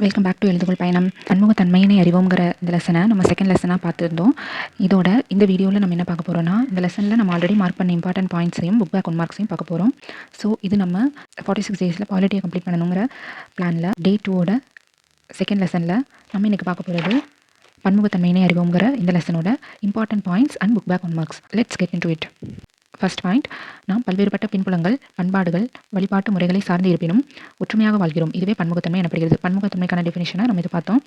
Welcome back to எழுதுகோள் பயணம். பன்முகத்தன்மையினை அறிவோங்கிற இந்த லெசனை நம்ம செகண்ட் லெசனாக பார்த்துருந்தோம். இதோட இந்த வீடியோவில் நம்ம என்ன பார்க்க போகிறோம்னா, இந்த லெசனில் நம்ம ஆல்ரெடி மார்க் பண்ண இம்பார்ட்டன்ட் பாயிண்ட்ஸையும் புக் பேக் 1 மார்க்ஸையும் பார்க்க போகிறோம். ஸோ இது நம்ம 46 டேஸில் பாலிட்டியை கம்ப்ளீட் பண்ணணுங்கிற பிளானில் டே 2ஓட செகண்ட் லெசனில் நம்ம இன்றைக்கி பார்க்க போகிறது பன்முகத்தன்மையினை அறிவோங்கிற இந்த லெசனோட important points and book back 1 marks. Let's get into it. First point, நாம் பல்வேறுபட்ட பின்புலங்கள், பண்பாடுகள், வழிபாட்டு முறைகளை சார்ந்து இருப்பினும் ஒற்றுமையாக வாழ்கிறோம். இதுவே பன்முகத்தன்மை எனப்படுகிறது. பன்முகத்தன்மைக்கான டெஃபினிஷனை நம்ம இது பார்த்தோம்.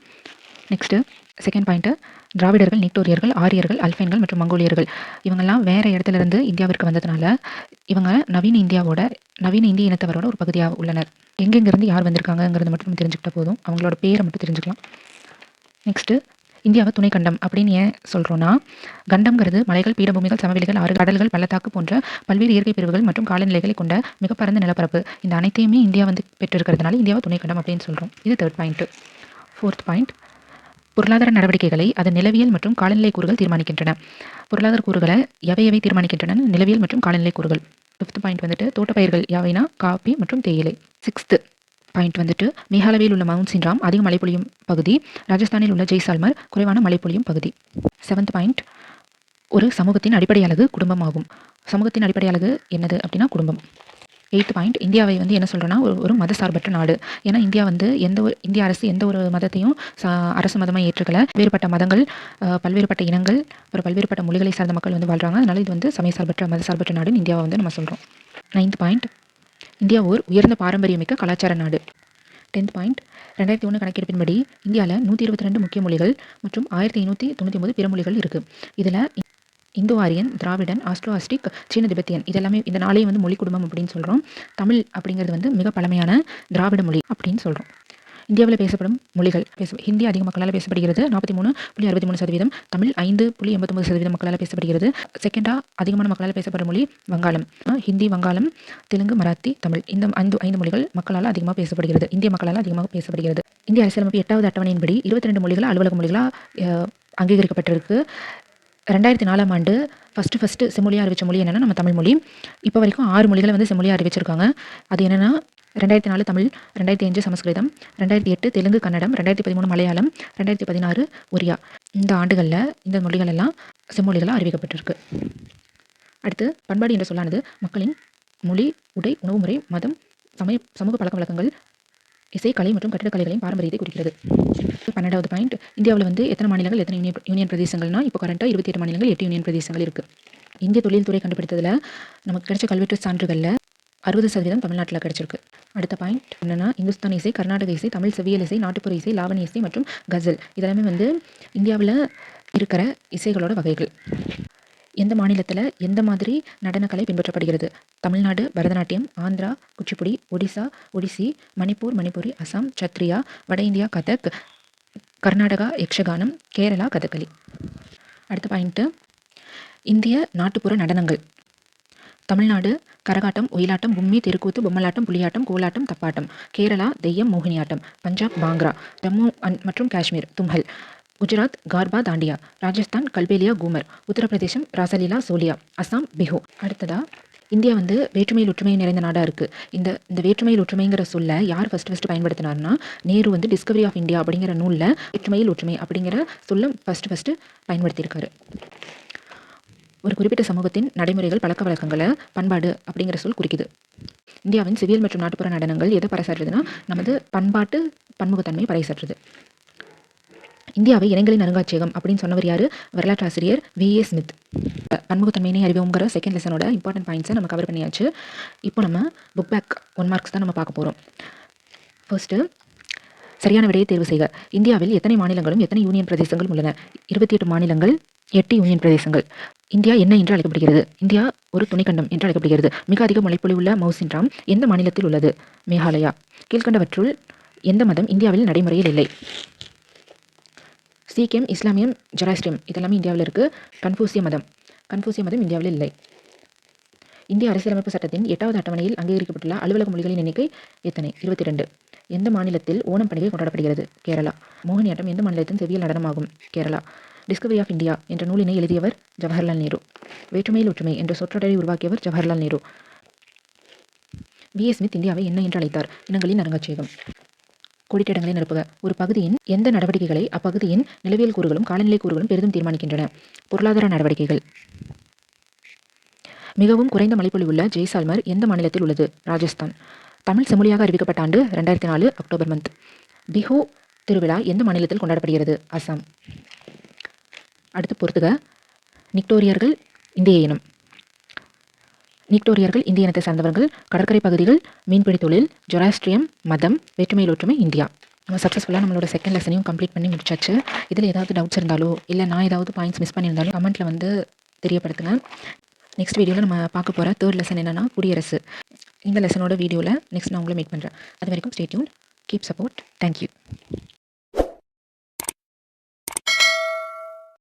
நெக்ஸ்ட்டு செகண்ட் பாயிண்ட்டு, திராவிடர்கள், நிக்டோரியர்கள், ஆரியர்கள், அல்பைன்கள் மற்றும் மங்கோலியர்கள் இவங்கெல்லாம் வேறு இடத்துல இருந்து இந்தியாவிற்கு வந்ததுனால இவங்க நவீன இந்திய இனத்தவரோட ஒரு பகுதியாக உள்ளனர். எங்கெங்கிருந்து யார் வந்திருக்காங்கிறது மட்டும் நம்ம தெரிஞ்சுக்கிட்ட போதும், அவங்களோட பேரை மட்டும் தெரிஞ்சுக்கலாம். நெக்ஸ்ட்டு, இந்தியாவை துணைக்கண்டம் அப்படின்னு ஏன் சொல்கிறோன்னா, கண்டம்ங்கிறது மலைகள், பீடபூமிகள், சமவெளிகள், ஆறு, கடல்கள், பள்ளத்தாக்கு போன்ற பல்வேறு இயற்கை பிரிவுகள் மற்றும் காலநிலைகளை கொண்ட மிக பரந்த நிலப்பரப்பு. இந்த அனைத்தையுமே இந்தியா பெற்றிருக்கிறதுனால இந்தியாவை துணைக்கண்டம் அப்படின்னு சொல்கிறோம். இது தேர்ட் பாயிண்ட்டு. ஃபோர்த் பாயிண்ட், பொருளாதார நடவடிக்கைகளை அது நிலவியல் மற்றும் காலநிலை கூறுகள் தீர்மானிக்கின்றன. பொருளாதார கூறுகளை எவை தீர்மானிக்கின்றன? நிலவியல் மற்றும் காலநிலை கூறுகள். ஃபிஃப்த் பாயிண்ட் வந்துட்டு, தோட்டப்பயிர்கள் யாவைனா காபி மற்றும் தேயிலை. சிக்ஸ்த்து பாயிண்ட் வந்துட்டு, மேகாலயாவில் உள்ள மவுண்ட் சின்ராம் அதிக மழை பொழியும் பகுதி, ராஜஸ்தானில் உள்ள ஜெய்சால்மர் குறைவான மழை பொழியும் பகுதி. செவன்த் பாயிண்ட், ஒரு சமூகத்தின் அடிப்படை அலகு குடும்பம் ஆகும். சமூகத்தின் அடிப்படை அலகு என்னது அப்படின்னா குடும்பம். எய்த் பாயிண்ட், இந்தியாவை என்ன சொல்கிறோன்னா ஒரு மத சார்பற்ற நாடு. ஏன்னா இந்திய அரசு எந்த ஒரு மதத்தையும் அரசு மதமாக ஏற்றுக்கலை. வேறுபட்ட மதங்கள், பல்வேறுபட்ட இனங்கள், ஒரு பல்வேறுபட்ட மொழிகளை சார்ந்த மக்கள் வாழ்கிறாங்க. அதனால் இது சமய சார்பற்ற மத சார்பற்ற நாடுன்னு இந்தியாவை நம்ம சொல்கிறோம். நைன்த் பாயிண்ட், இந்தியா ஓர் உயர்ந்த பாரம்பரியமிக்க கலாச்சார நாடு. 10th பாயிண்ட், 2001 கணக்கெடுப்பின்படி இந்தியாவில் 122 முக்கிய மொழிகள் மற்றும் 1599 பிற மொழிகள் இருக்குது. இதில் இந்தோ ஆரியன், திராவிடன், ஆஸ்ட்ரோ-ஆஸ்டிக், சீன திபெத்தியன் இதெல்லாமே இந்த நாளையும் மொழி குடும்பம் அப்படின்னு சொல்கிறோம். தமிழ் அப்படிங்கிறது மிக பழமையான திராவிட மொழி அப்படின்னு சொல்கிறோம். இந்தியாவில் பேசப்படும் மொழிகள் ஹிந்தி அதிக மக்களால் பேசப்படுகிறது 43.63%. தமிழ் 5.89% மக்களால் பேசப்படுகிறது. செகண்டாக அதிகமான மக்களால் பேசப்படும் மொழி வங்காளம். ஹிந்தி, வங்காளம், தெலுங்கு, மராத்தி, தமிழ் இந்த 5 மொழிகள் மக்களால் அதிகமாக பேசப்படுகிறது. இந்திய மக்களால் அதிகமாக பேசப்படுகிறது. இந்திய அரசியலமைப்பு 8வது அட்டவணையின்படி 22 மொழிகள் அலுவலக மொழிகளாக அங்கீகரிக்கப்பட்டிருக்கு. 2004ஆம் ஆண்டு ஃபஸ்ட்டு செம்மொழியாக அறிவித்த மொழி என்னென்னா நம்ம தமிழ் மொழி. இப்போ வரைக்கும் 6 மொழிகளை செம்மொழியாக அறிவிச்சிருக்காங்க. அது என்னென்னா 2004 தமிழ், 2005 சமஸ்கிருதம், 2008 தெலுங்கு கன்னடம், 2013 மலையாளம், 2016 ஒரியா. இந்த ஆண்டுகளில் இந்த மொழிகள் எல்லாம் செம்மொழிகளாக அறிவிக்கப்பட்டிருக்கு. அடுத்து, பண்பாடு என்ற சொல்லானது மக்களின் மொழி, உடை, உணவு முறை, மதம், சமூக பழக்க வழக்கங்கள், இசை, கலை மற்றும் கட்டிடக்கலைகளின் பாரம்பரியத்தை குறிக்கிறது. 12வது பாயிண்ட், இந்தியாவில் எத்தனை மாநிலங்கள், எத்தனை யூனியன் பிரதேசங்கள்னா இப்போ கரண்ட்டாக 28 மாநிலங்கள், 8 யூனியன் பிரதேசங்கள் இருக்குது. இந்திய தொழில்துறை கண்டுபிடித்ததில் நமக்கு கிடைச்ச கல்வெட்டு சான்றுகளில் 60% தமிழ்நாட்டில் கிடைச்சிருக்கு. அடுத்த பாயிண்ட் என்னென்னா, இந்துஸ்தானி இசை, கர்நாடக இசை, தமிழ் செவ்வியல் இசை, நாட்டுப்புற இசை, லாவணி இசை மற்றும் கசல் இதெல்லாமே இந்தியாவில் இருக்கிற இசைகளோட வகைகள். எந்த மாநிலத்தில் எந்த மாதிரி நடனக்கலை பின்பற்றப்படுகிறது? தமிழ்நாடு பரதநாட்டியம், ஆந்திரா குச்சிப்புடி, ஒடிசா ஒடிசி, மணிப்பூரி, அசாம் சத்ரியா, வட இந்தியா கதக், கர்நாடகா யக்ஷகானம், கேரளா கதகளி. அடுத்த பாயிண்ட்டு, இந்திய நாட்டுப்புற நடனங்கள். தமிழ்நாடு கரகாட்டம், ஒயிலாட்டம், கும்மி, தெருக்கூத்து, பொம்மலாட்டம், புலியாட்டம், கோலாட்டம், தப்பாட்டம். கேரளா தெய்யம், மோகினியாட்டம். பஞ்சாப் பாங்க்ரா, ஜம்மு மற்றும் காஷ்மீர் தும்ஹல், குஜராத் கார்பா தாண்டியா, ராஜஸ்தான் கல்பேலியா கூமர், உத்தரப்பிரதேசம் ராசலீலா சோலியா, அசாம் பிஹு. அடுத்ததா, இந்தியா வேற்றுமையில் ஒற்றுமை நிறைந்த நாடாக இருக்குது. இந்த வேற்றுமையில் ஒற்றுமைங்கிற சொல்ல யார் ஃபஸ்ட்டு பயன்படுத்தினார்னா, நேரு டிஸ்கவரி ஆஃப் இந்தியா அப்படிங்கிற நூலில் வேற்றுமையில் ஒற்றுமை அப்படிங்கிற சொல்ல ஃபஸ்ட்டு பயன்படுத்தியிருக்காரு. ஒரு குறிப்பிட்ட சமூகத்தின் நடைமுறைகள், பழக்க வழக்கங்களை பண்பாடு அப்படிங்கிற சொல் குறிக்குது. இந்தியாவின் சிவியல் மற்றும் நாட்டுப்புற நடனங்கள் எதை பறைசாற்றுதுன்னா, நமது பண்பாட்டு பன்முகத்தன்மை பறைசாற்றுது. இந்தியாவை இனங்களின் அருங்காட்சியகம் அப்படின்னு சொன்னவர் யார்? வரலாற்று ஆசிரியர் V.A. ஸ்மித். பன்முகத்தன்மையினை அறிவோங்கிற செகண்ட் லெசனோட இம்பார்ட்டன்ட் பாயிண்ட்ஸை நம்ம கவர் பண்ணியாச்சு. இப்போ நம்ம புக் பேக் 1 மார்க்ஸ் தான் நம்ம பார்க்க போகிறோம். ஃபர்ஸ்ட்டு, சரியான விடையை தேர்வு செய்க. இந்தியாவில் எத்தனை மாநிலங்களும் எத்தனை யூனியன் பிரதேசங்களும் உள்ளன? 28 மாநிலங்கள், 8 யூனியன் பிரதேசங்கள். இந்தியா என்ன என்று அழைக்கப்படுகிறது? இந்தியா ஒரு துணைக்கண்டம் என்று அழைக்கப்படுகிறது. மிக அதிக மழைப்பொழிவுள்ள மவுண்ட் சின்ராம் எந்த மாநிலத்தில் உள்ளது? மேகாலயா. கீழ்கண்டவற்றுள் எந்த மதம் இந்தியாவில் நடைமுறையில் இல்லை? சீக்கியம், இஸ்லாமியம், ஜெராஸ்ட்ரியம் இதெல்லாமே இந்தியாவில் இருக்குது. கன்ஃபூசிய மதம் இந்தியாவில் இல்லை. இந்திய அரசியலமைப்பு சட்டத்தின் 8வது அட்டவணையில் அங்கீகரிக்கப்பட்டுள்ள அலுவலக மொழிகளின் எண்ணிக்கை எத்தனை? 22. எந்த மாநிலத்தில் ஓணம் பண்டிகை கொண்டாடப்படுகிறது? கேரளா. மோகினியாட்டம் எந்த மாநிலத்தின் செவ்வியல் நடனமாகும்? கேரளா. டிஸ்கவரி ஆஃப் இந்தியா என்ற நூலினை எழுதியவர் ஜவஹர்லால் நேரு. வேற்றுமையில் ஒற்றுமை என்ற சொற்றொடரை உருவாக்கியவர் ஜவஹர்லால் நேரு. V.A. ஸ்மித் இந்தியாவை என்ன என்று அழைத்தார்? இனங்களின் அருங்காட்சியகம். கோடிட்ட நிரப்புக. ஒரு பகுதியின் எந்த நடவடிக்கைகளை அப்பகுதியின் நிலவியல் கூறுகளும் காலநிலை கூறுகளும் பெரிதும் தீர்மானிக்கின்றன? பொருளாதார நடவடிக்கைகள். மிகவும் குறைந்த மழைப்பொழிவுள்ள ஜெய்சால்மர் எந்த மாநிலத்தில் உள்ளது? ராஜஸ்தான். தமிழ் செம்மொழியாக அறிவிக்கப்பட்ட ஆண்டு 2004 அக்டோபர் மந்த். பிஹு திருவிழா எந்த மாநிலத்தில் கொண்டாடப்படுகிறது? அசாம். அடுத்து பொறுத்துக. நிக்டோரியர்கள் இந்திய இனம். நிக்டோரியர்கள் இந்திய இனத்தை சார்ந்தவர்கள். கடற்கரை பகுதிகள், மீன்பிடி தொழில், ஜொராஸ்ட்ரியம், மதம், வேற்றுமையில் ஒற்றுமை, இந்தியா. நம்ம சக்ஸஸ்ஃபுல்லாக நம்மளோட செகண்ட் லெசனையும் கம்ப்ளீட் பண்ணி முடிச்சாச்சு. இதில் ஏதாவது டவுட்ஸ் இருந்தாலோ இல்லை நான் ஏதாவது பாயிண்ட்ஸ் மிஸ் பண்ணியிருந்தாலும் கமெண்ட்டில் வந்து தெரியப்படுத்துங்க. நெக்ஸ்ட் வீடியோவில் நம்ம பார்க்க போகிற தேர்ட் லெசன் என்னென்னா குடியரசு. இந்த லெசனோட வீடியோவில் நெக்ஸ்ட் நான் உங்களை மீட் பண்ணுறேன். அது வரைக்கும் stay tune, keep support. Thank you.